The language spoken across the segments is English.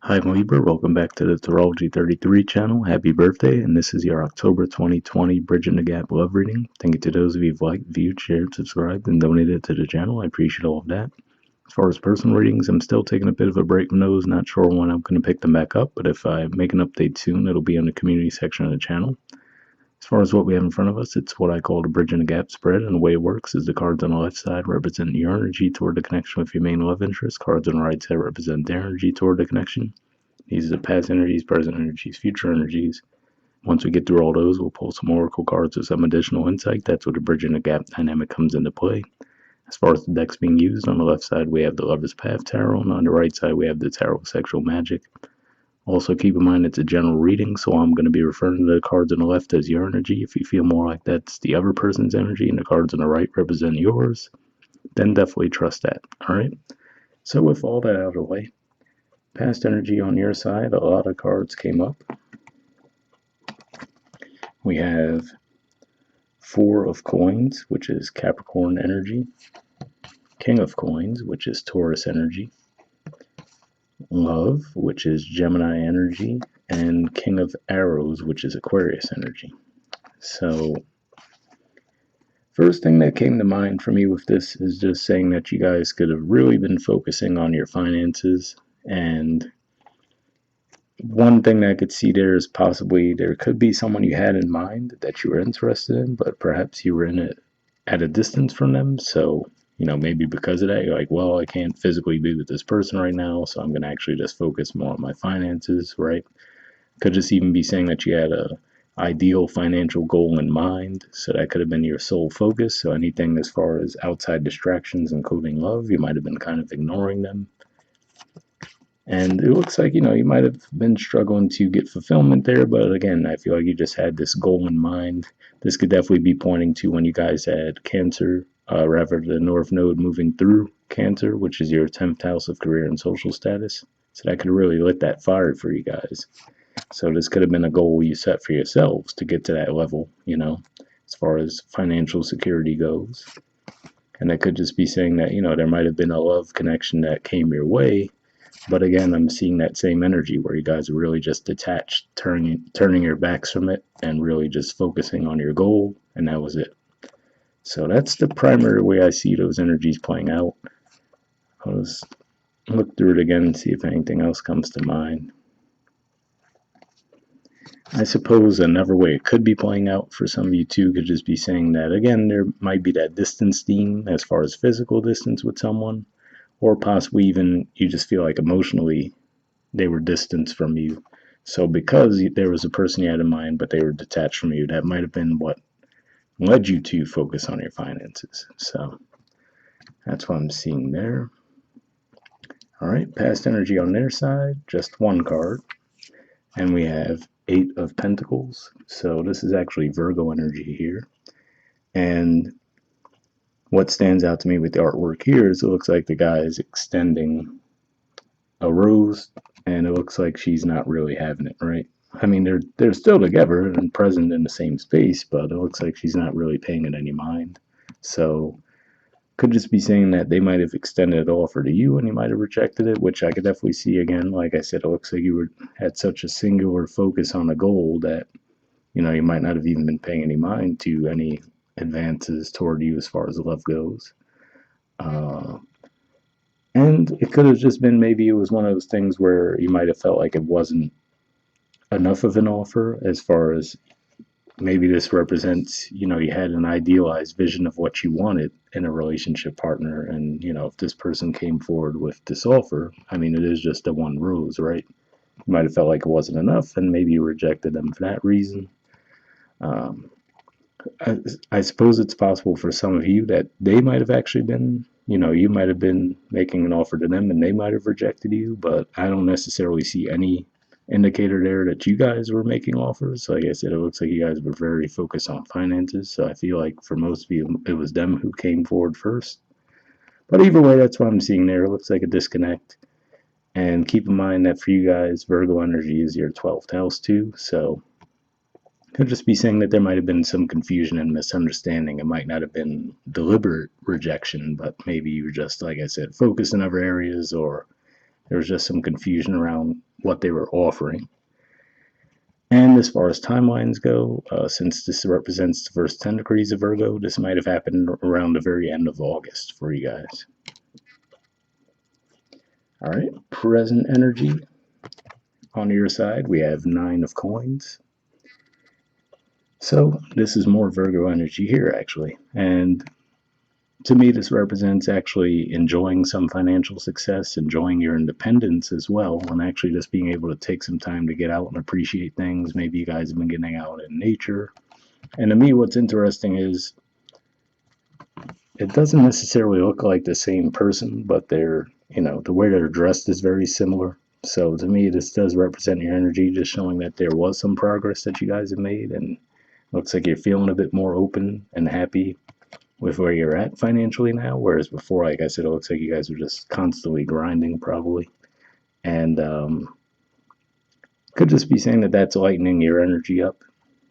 Hi, Libra. Welcome back to the Astrology 33 channel. Happy birthday, and this is your October 2020 Bridging the Gap love reading. Thank you to those of you who've liked, viewed, shared, subscribed, and donated to the channel. I appreciate all of that. As far as personal readings, I'm still taking a bit of a break from those. Not sure when I'm going to pick them back up, but if I make an update soon, it'll be in the community section of the channel. As far as what we have in front of us, it's what I call the Bridging the Gap spread, and the way it works is the cards on the left side represent your energy toward the connection with your main love interest. Cards on the right side represent their energy toward the connection. These are the past energies, present energies, future energies. Once we get through all those, we'll pull some oracle cards with some additional insight. That's where the bridging the gap dynamic comes into play. As far as the decks being used, on the left side we have the Lover's Path Tarot, and on the right side we have the Tarot of Sexual Magic. Also keep in mind it's a general reading, so I'm going to be referring to the cards on the left as your energy. If you feel more like that's the other person's energy and the cards on the right represent yours, then definitely trust that. Alright? So with all that out of the way, past energy on your side, a lot of cards came up. We have Four of Coins, which is Capricorn energy, King of Coins, which is Taurus energy, Love, which is Gemini energy, and King of Arrows, which is Aquarius energy. So, first thing that came to mind for me with this is just saying that you guys could have really been focusing on your finances, and one thing that I could see there is possibly there could be someone you had in mind that you were interested in, but perhaps you were in it at a distance from them. So, maybe because of that, you're like, well, I can't physically be with this person right now, so I'm going to actually just focus more on my finances, right? Could just even be saying that you had a ideal financial goal in mind, so that could have been your sole focus. So anything as far as outside distractions, including love, you might have been kind of ignoring them. And it looks like, you might have been struggling to get fulfillment there, but again, I feel like you just had this goal in mind. This could definitely be pointing to when you guys had Cancer, rather the North Node moving through Cancer, which is your 10th house of career and social status. So that could really lit that fire for you guys. So this could have been a goal you set for yourselves to get to that level, as far as financial security goes. And that could just be saying that, there might have been a love connection that came your way. But again, I'm seeing that same energy where you guys are really just detached, turning your backs from it and really just focusing on your goal, and that was it. So that's the primary way I see those energies playing out. I'll just look through it again and see if anything else comes to mind. I suppose another way it could be playing out for some of you too could just be saying that, again, there might be that distance theme as far as physical distance with someone, or possibly even you just feel like emotionally they were distanced from you. So because there was a person you had in mind, but they were detached from you, that might have been what led you to focus on your finances. So that's what I'm seeing there. All right, past energy on their side, just one card. And we have Eight of Pentacles. So this is actually Virgo energy here. And what stands out to me with the artwork here is it looks like the guy is extending a rose, and it looks like she's not really having it, right? I mean, they're still together and present in the same space, but it looks like she's not really paying it any mind. So could just be saying that they might have extended an offer to you and you might have rejected it, which I could definitely see. Again, like I said, it looks like you had such a singular focus on a goal that you might not have even been paying any mind to any advances toward you as far as love goes. And it could have just been maybe it was one of those things where you might have felt like it wasn't enough of an offer, as far as maybe this represents, you had an idealized vision of what you wanted in a relationship partner. And, if this person came forward with this offer, I mean, it is just a one rose, right? You might have felt like it wasn't enough and maybe you rejected them for that reason. I suppose it's possible for some of you that they might have actually been, you might have been making an offer to them and they might have rejected you, but I don't necessarily see any indicator there that you guys were making offers. Like I said, it looks like you guys were very focused on finances, so I feel like for most of you, it was them who came forward first. But either way, that's what I'm seeing there. It looks like a disconnect. And keep in mind that for you guys, Virgo energy is your 12th house too, so could just be saying that there might have been some confusion and misunderstanding. It might not have been deliberate rejection, but maybe you were just, like I said, focused in other areas, or There was just some confusion around what they were offering. And as far as timelines go, since this represents the first 10 degrees of Virgo, this might have happened around the very end of August for you guys. All right, present energy. On your side, we have 9 of coins. So this is more Virgo energy here, actually. And to me, this represents actually enjoying some financial success, enjoying your independence as well, and actually just being able to take some time to get out and appreciate things. Maybe you guys have been getting out in nature. And to me, what's interesting is it doesn't necessarily look like the same person, but the way they're dressed is very similar. So to me, this does represent your energy, just showing that there was some progress that you guys have made, and looks like you're feeling a bit more open and happy with where you're at financially now. Whereas before, like I said, it looks like you guys were just constantly grinding, probably, and could just be saying that that's lightening your energy up.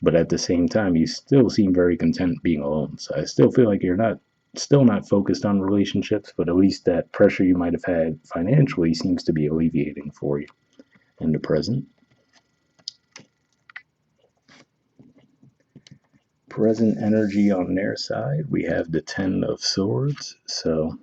But at the same time, you still seem very content being alone. So I still feel like you're not focused on relationships, but at least that pressure you might have had financially seems to be alleviating for you in the present. Present energy on their side, we have the 10 of Swords. So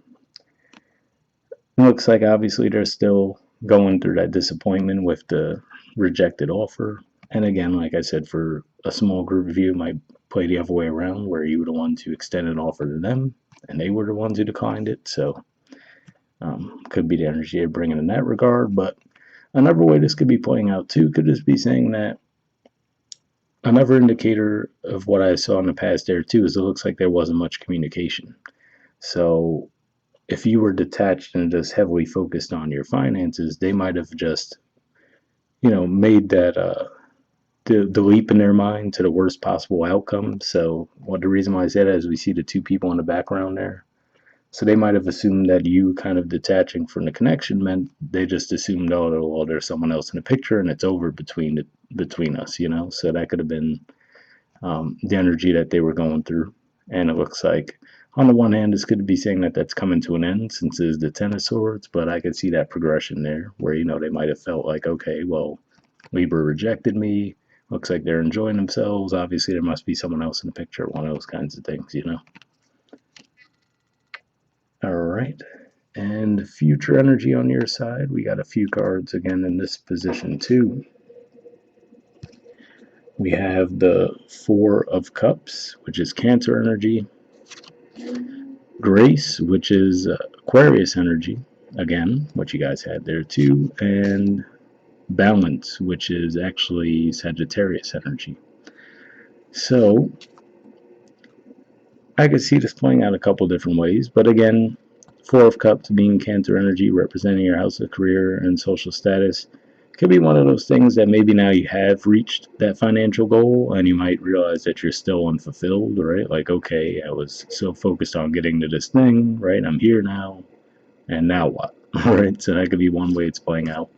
it looks like obviously they're still going through that disappointment with the rejected offer. And again, like I said, for a small group of you, it might play the other way around where you were the ones who extended an offer to them and they were the ones who declined it. So could be the energy they're bringing in that regard. But another way this could be playing out too could just be saying that another indicator of what I saw in the past there too is it looks like there wasn't much communication. So if you were detached and just heavily focused on your finances, they might have just, made that the leap in their mind to the worst possible outcome. So what the reason why I say that is we see the two people in the background there. So they might have assumed that you kind of detaching from the connection meant they just assumed, oh, well, there's someone else in the picture and it's over between us, So that could have been the energy that they were going through. And it looks like, on the one hand, this could be saying that that's coming to an end since it's the Ten of Swords, but I could see that progression there where, they might have felt like, okay, well, Libra rejected me. Looks like they're enjoying themselves. Obviously, there must be someone else in the picture, one of those kinds of things. All right. And future energy on your side, we got a few cards again in this position too. We have the Four of Cups, which is Cancer energy, Grace, which is Aquarius energy, again, what you guys had there too, and Balance, which is actually Sagittarius energy. So I could see this playing out a couple different ways, but again, Four of Cups being Cancer energy, representing your house of career and social status, could be one of those things that maybe now you have reached that financial goal and you might realize that you're still unfulfilled, right? Like, okay, I was so focused on getting to this thing, right? I'm here now, and now what? Right? So that could be one way it's playing out.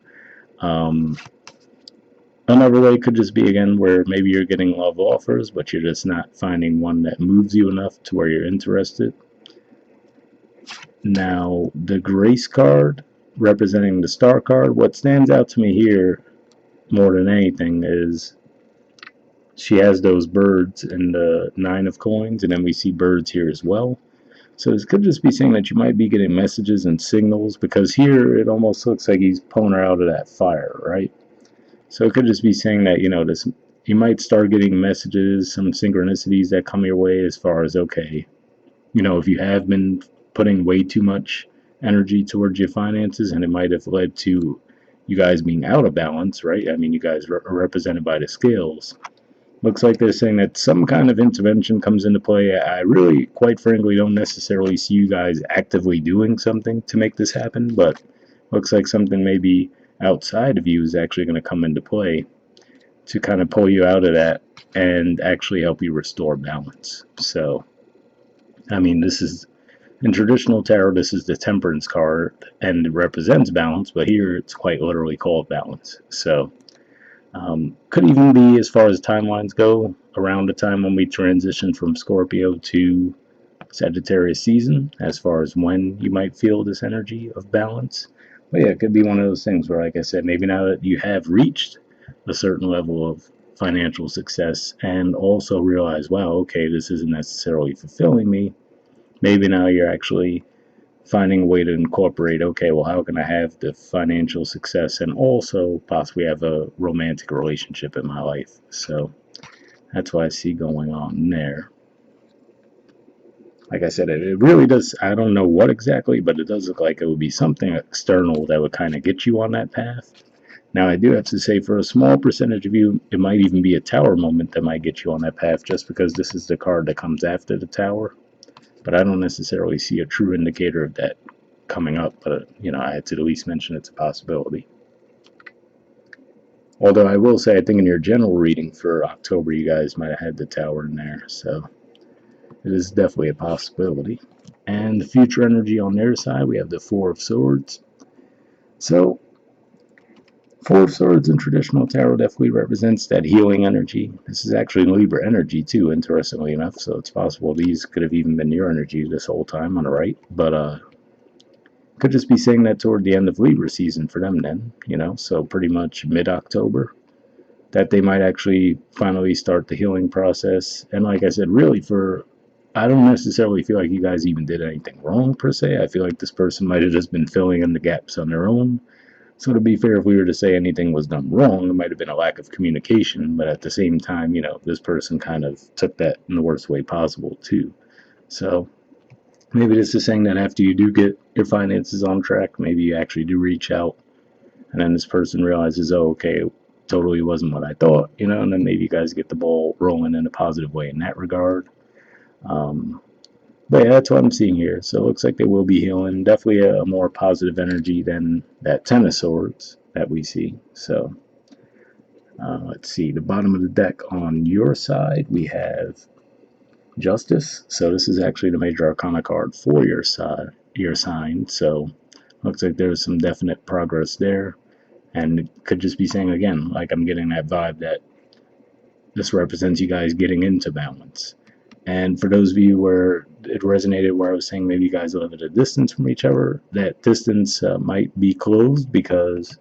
Another way could just be, again, where maybe you're getting love offers, but you're just not finding one that moves you enough to where you're interested. Now, the Grace card, representing the Star card, what stands out to me here more than anything is she has those birds in the Nine of Coins, and then we see birds here as well. So this could just be saying that you might be getting messages and signals, because here it almost looks like he's pulling her out of that fire, right? So it could just be saying that, this you might start getting messages, some synchronicities that come your way as far as, okay, if you have been putting way too much energy towards your finances and it might have led to you guys being out of balance, right? I mean, you guys are represented by the scales. Looks like they're saying that some kind of intervention comes into play. I really, quite frankly, don't necessarily see you guys actively doing something to make this happen, but looks like something maybe outside of you is actually going to come into play to kind of pull you out of that and actually help you restore balance. So, I mean, this is in traditional tarot, this is the Temperance card and it represents balance, but here it's quite literally called balance. So, could even be, as far as timelines go, around the time when we transition from Scorpio to Sagittarius season, as far as when you might feel this energy of balance. But yeah, it could be one of those things where, like I said, maybe now that you have reached a certain level of financial success and also realize, wow, okay, this isn't necessarily fulfilling me, maybe now you're actually finding a way to incorporate, okay, well, how can I have the financial success and also possibly have a romantic relationship in my life? So that's what I see going on there. Like I said, it really does. I don't know what exactly, but it does look like it would be something external that would kind of get you on that path. Now, I do have to say, for a small percentage of you, it might even be a tower moment that might get you on that path just because this is the card that comes after the tower. But I don't necessarily see a true indicator of that coming up. But, I had to at least mention it's a possibility. Although I will say, I think in your general reading for October, you guys might have had the tower in there. So it is definitely a possibility. And the future energy on their side, we have the Four of Swords. So, Four of Swords in traditional tarot definitely represents that healing energy. This is actually Libra energy too, interestingly enough. So it's possible these could have even been your energy this whole time on the right. But could just be saying that toward the end of Libra season for them then, so pretty much mid-October, that they might actually finally start the healing process. And like I said, really I don't necessarily feel like you guys even did anything wrong per se. I feel like this person might have just been filling in the gaps on their own. So to be fair, if we were to say anything was done wrong, it might have been a lack of communication. But at the same time, this person kind of took that in the worst way possible too. So maybe this is saying that after you do get your finances on track, maybe you actually do reach out, and then this person realizes, oh, okay, totally wasn't what I thought, and then maybe you guys get the ball rolling in a positive way in that regard. Um, but yeah, that's what I'm seeing here. So it looks like they will be healing. Definitely a more positive energy than that Ten of Swords that we see. So let's see. The bottom of the deck on your side, we have Justice. So this is actually the major arcana card for your side, your sign. So looks like there's some definite progress there. And it could just be saying again, like I'm getting that vibe that this represents you guys getting into balance. And for those of you where it resonated, where I was saying maybe you guys live at a distance from each other, that distance might be closed because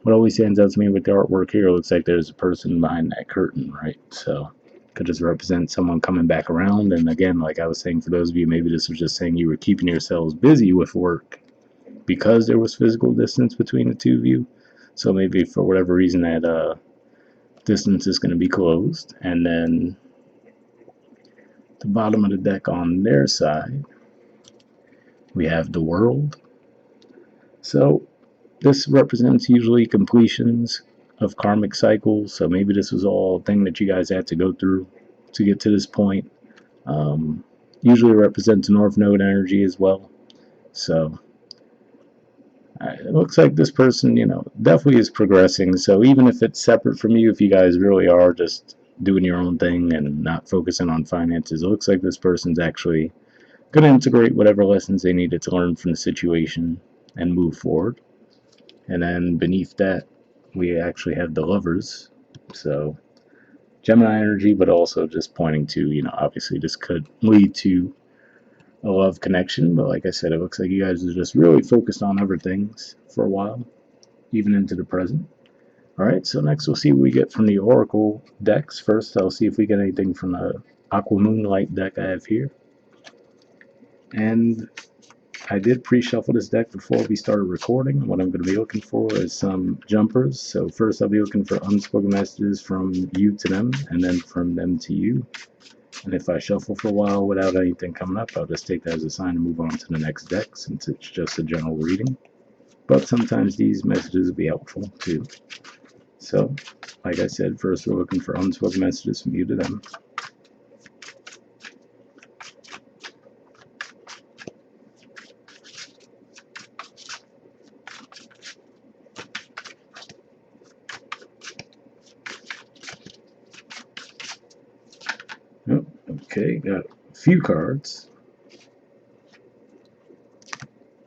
what always stands out to me with the artwork here looks like there's a person behind that curtain, right? So could just represent someone coming back around. And again, like I was saying, for those of you, maybe this was just saying you were keeping yourselves busy with work because there was physical distance between the two of you. So maybe for whatever reason that distance is going to be closed. And then the bottom of the deck on their side, we have the World. So this represents usually completions of karmic cycles. So maybe this was all a thing that you guys had to go through to get to this point. Usually represents North Node energy as well. So it looks like this person, definitely is progressing. So even if it's separate from you, if you guys really are just doing your own thing and not focusing on finances, it looks like this person's actually going to integrate whatever lessons they needed to learn from the situation and move forward. And then beneath that, we actually have the Lovers. So Gemini energy, but also just pointing to, obviously this could lead to a love connection. But like I said, it looks like you guys are just really focused on other things for a while, even into the present. All right, so next we'll see what we get from the Oracle decks. First, I'll see if we get anything from the Aqua Moonlight deck I have here. And I did pre-shuffle this deck before we started recording. What I'm going to be looking for is some jumpers. So first I'll be looking for unspoken messages from you to them, and then from them to you. And if I shuffle for a while without anything coming up, I'll just take that as a sign to move on to the next deck, since it's just a general reading. But sometimes these messages will be helpful too. So, like I said, first we're looking for unspoken messages from you to them. Oh, okay, got a few cards.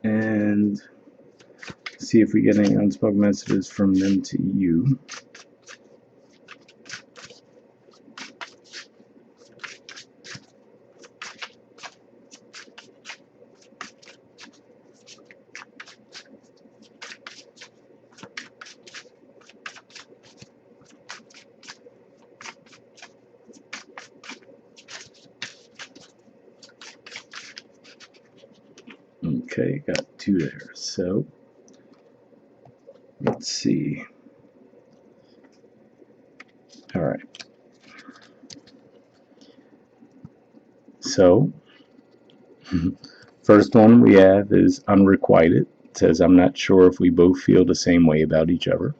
And see if we get any unspoken messages from them to you. Okay, got 2 there. So, let's see. All right. So, first one we have is unrequited. It says, I'm not sure if we both feel the same way about each other.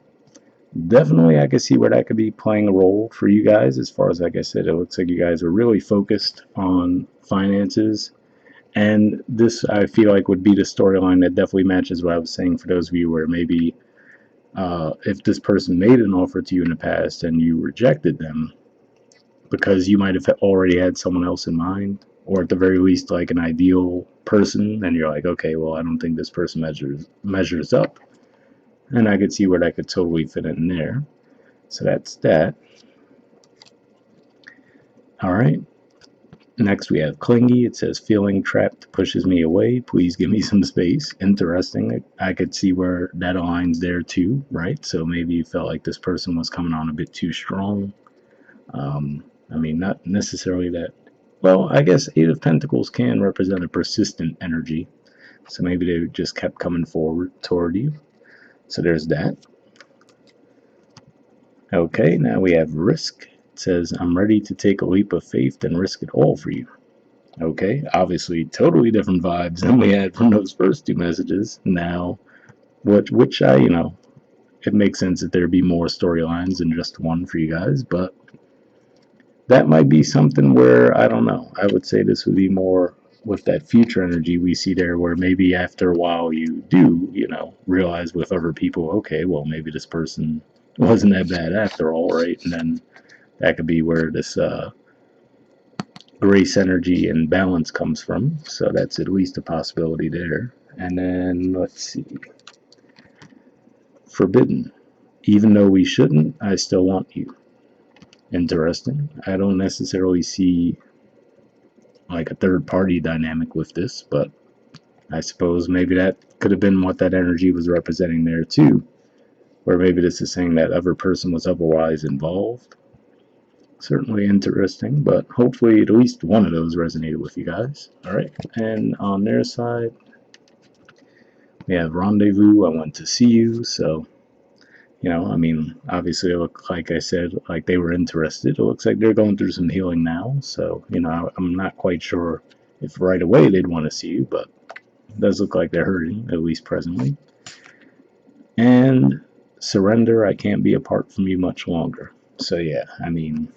Definitely, I can see where that could be playing a role for you guys. As far as, like I said, it looks like you guys are really focused on finances. And this, I feel like, would be the storyline that definitely matches what I was saying for those of you where maybe if this person made an offer to you in the past and you rejected them because you might have already had someone else in mind, or at the very least, like an ideal person, and you're like, okay, well, I don't think this person measures up. And I could see where that could totally fit in there. So that's that. All right. Next, we have clingy. It says, feeling trapped pushes me away. Please give me some space. Interesting. I could see where that aligns there too, right? So maybe you felt like this person was coming on a bit too strong. I mean, not necessarily that. Well, I guess Eight of Pentacles can represent a persistent energy. So maybe they just kept coming forward toward you. So there's that. Okay, now we have risk. It says, I'm ready to take a leap of faith and risk it all for you. Okay, obviously totally different vibes than we had from those first 2 messages. Now, which it makes sense that there'd be more storylines than just one for you guys, but that might be something where, I don't know, I would say this would be more with that future energy we see there, where maybe after a while you do, realize with other people, okay, well, maybe this person wasn't that bad after all, right? And then that could be where this grace energy and balance comes from. So that's at least a possibility there. And then let's see. Forbidden. Even though we shouldn't, I still want you. Interesting. I don't necessarily see like a third party dynamic with this, but I suppose maybe that could have been what that energy was representing there too. Or maybe this is saying that other person was otherwise involved. Certainly interesting, but hopefully at least one of those resonated with you guys. All right, and on their side, we have rendezvous. I want to see you. So, I mean, obviously, it looked like I said, like they were interested. It looks like they're going through some healing now. So, I'm not quite sure if right away they'd want to see you, but it does look like they're hurting, at least presently. And surrender. I can't be apart from you much longer. So, yeah, I mean,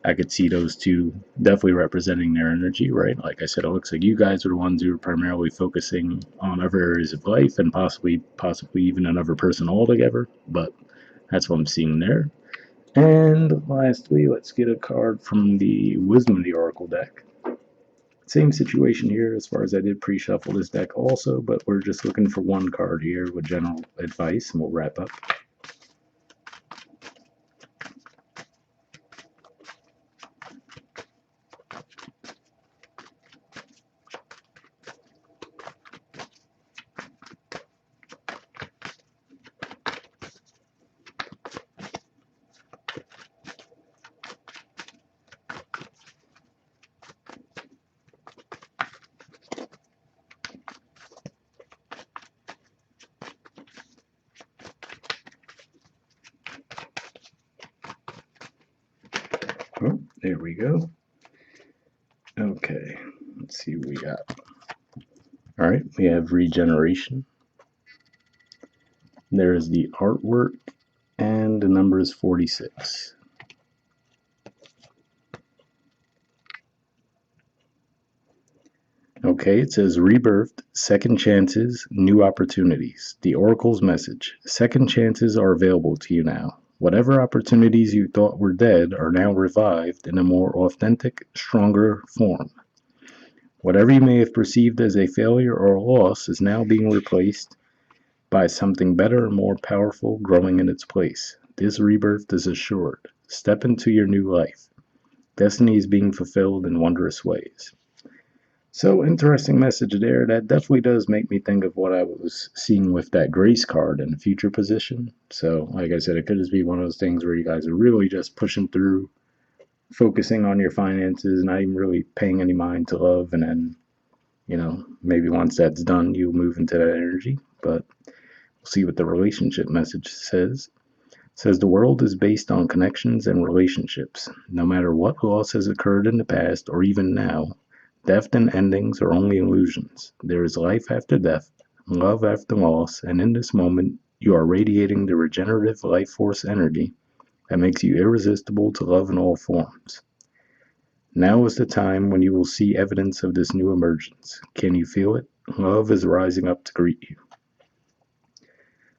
I could see those two definitely representing their energy, right? Like I said, it looks like you guys are the ones who are primarily focusing on other areas of life and possibly even another person altogether, but that's what I'm seeing there. And lastly, let's get a card from the Wisdom of the Oracle deck. Same situation here as far as I did pre-shuffle this deck also, but we're just looking for one card here with general advice, and we'll wrap up. Oh, there we go. Okay, let's see what we got. All right, we have regeneration. There's the artwork, and the number is 46. Okay, it says rebirthed, second chances, new opportunities. The Oracle's message. Second chances are available to you now. Whatever opportunities you thought were dead are now revived in a more authentic, stronger form. Whatever you may have perceived as a failure or a loss is now being replaced by something better and more powerful growing in its place. This rebirth is assured. Step into your new life. Destiny is being fulfilled in wondrous ways. So, interesting message there. That definitely does make me think of what I was seeing with that grace card in the future position. So, like I said, it could just be one of those things where you guys are really just pushing through, focusing on your finances, not even really paying any mind to love, and then Maybe once that's done, you'll move into that energy. But we'll see what the relationship message says. It says the world is based on connections and relationships. No matter what loss has occurred in the past or even now, death and endings are only illusions. There is life after death, love after loss, and in this moment, you are radiating the regenerative life force energy that makes you irresistible to love in all forms. Now is the time when you will see evidence of this new emergence. Can you feel it? Love is rising up to greet you.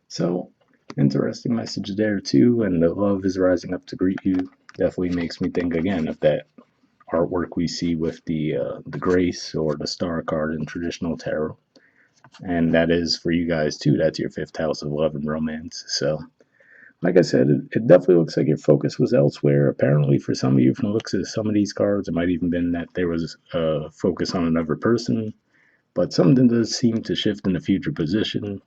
So, interesting message there too, and the love is rising up to greet you definitely makes me think again of that artwork we see with the grace or the star card in traditional tarot, and that is for you guys too. That's your fifth house of love and romance. So, like I said, it definitely looks like your focus was elsewhere. Apparently, for some of you, from the looks of some of these cards, it might even been that there was a focus on another person, but something does seem to shift in the future position.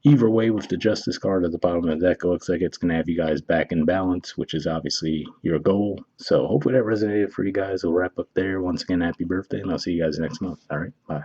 Either way, with the Justice card at the bottom of the deck, it looks like it's going to have you guys back in balance, which is obviously your goal. So hopefully that resonated for you guys. We'll wrap up there. Once again, happy birthday, and I'll see you guys next month. All right, bye.